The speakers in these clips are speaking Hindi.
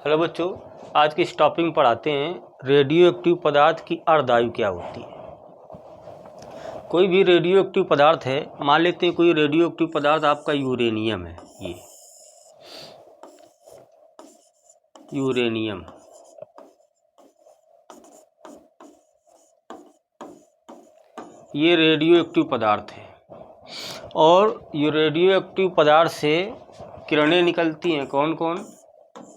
हेलो बच्चों, आज की इस टॉपिक में पढ़ाते हैं रेडियो एक्टिव पदार्थ की अर्धआयु क्या होती है। कोई भी रेडियो एक्टिव पदार्थ है, मान लेते हैं कोई रेडियो एक्टिव पदार्थ आपका यूरेनियम है। यूरेनियम ये रेडियो एक्टिव पदार्थ है और ये रेडियो एक्टिव पदार्थ से किरणें निकलती हैं। कौन कौन?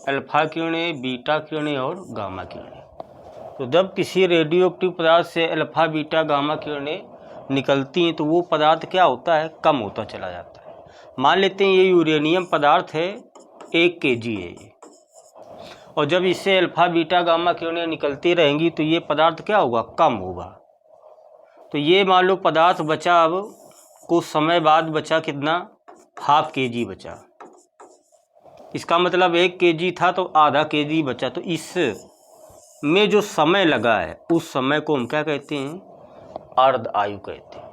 अल्फा किरणें, बीटा किरणें और गामा किरणें। तो जब किसी रेडियो एक्टिव पदार्थ से अल्फा, बीटा, गामा किरणें निकलती हैं तो वो पदार्थ क्या होता है? कम होता चला जाता है। मान लेते हैं ये यूरेनियम पदार्थ है, 1 kg है ये, और जब इससे अल्फा, बीटा, गामा किरणें निकलती रहेंगी तो ये पदार्थ क्या होगा? कम होगा। तो ये मान लो पदार्थ बचा, अब कुछ समय बाद बचा कितना? ½ kg बचा। इसका मतलब 1 kg था तो ½ kg बचा। तो इस में जो समय लगा है उस समय को हम क्या कहते हैं? अर्ध आयु कहते हैं।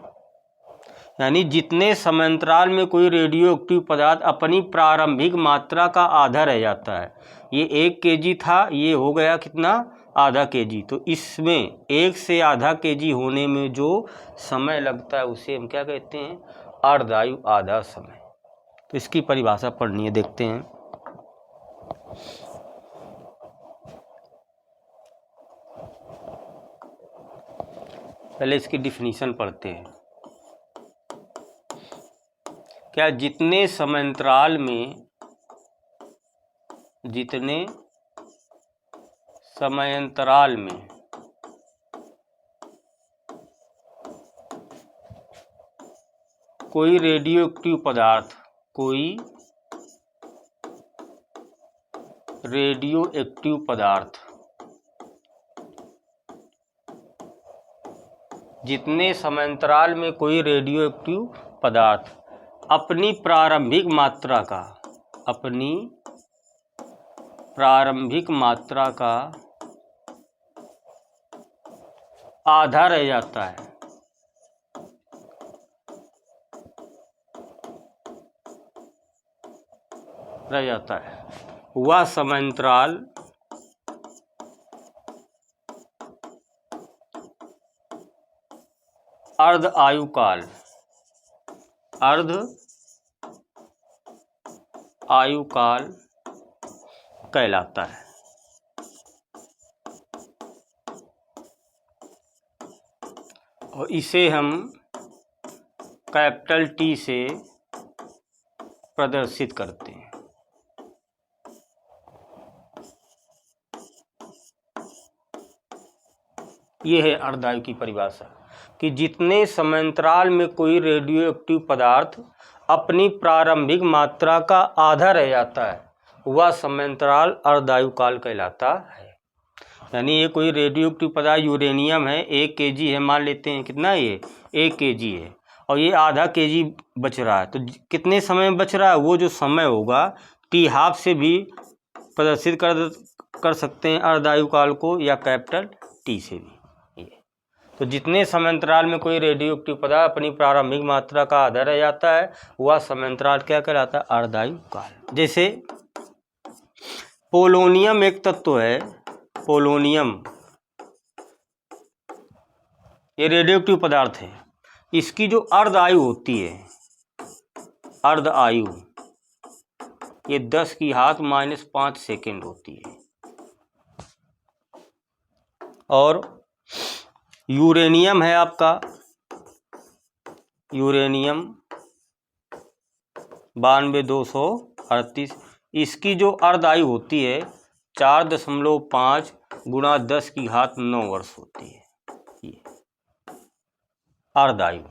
यानी जितने समयांतराल में कोई रेडियो एक्टिव पदार्थ अपनी प्रारंभिक मात्रा का आधा रह जाता है, ये 1 kg था, ये हो गया कितना? ½ kg। तो इसमें 1 से ½ kg होने में जो समय लगता है उसे हम क्या कहते हैं? अर्ध आयु, आधा समय। तो इसकी परिभाषा पढ़नी है, देखते हैं। पहले इसकी डिफिनीशन पढ़ते हैं। क्या? जितने समयांतराल में कोई रेडियो एक्टिव पदार्थ जितने समयांतराल में कोई रेडियो एक्टिव पदार्थ अपनी प्रारंभिक मात्रा का आधा रह जाता है, वह समयांतराल अर्ध आयु काल कहलाता है। और इसे हम कैपिटल T से प्रदर्शित करते हैं। ये है अर्धायु की परिभाषा कि जितने समयांतराल में कोई रेडियो एक्टिव पदार्थ अपनी प्रारंभिक मात्रा का आधा रह जाता है वह समयांतराल अर्धायु काल कहलाता है। यानी ये कोई रेडियो एक्टिव पदार्थ यूरेनियम है, 1 kg है, मान लेते हैं कितना? ये 1 kg है और ये ½ kg बच रहा है। तो कितने समय में बच रहा है? वो जो समय होगा T½ से भी प्रदर्शित कर सकते हैं अर्धायु काल को, या कैपिटल T से भी। तो जितने समयांतराल में कोई रेडियो एक्टिव पदार्थ अपनी प्रारंभिक मात्रा का आधा रह जाता है वह समयांतराल क्या कहलाता है? अर्धायु काल। जैसे पोलोनियम एक तत्व है, पोलोनियम ये रेडियो एक्टिव पदार्थ है। इसकी जो अर्ध आयु होती है, अर्ध आयु, ये 10⁻⁻5 सेकेंड होती है। और यूरेनियम है आपका, यूरेनियम 92,238, इसकी जो अर्ध आयु होती है 4.5 × 10⁹ वर्ष होती है। ये अर्ध आयु।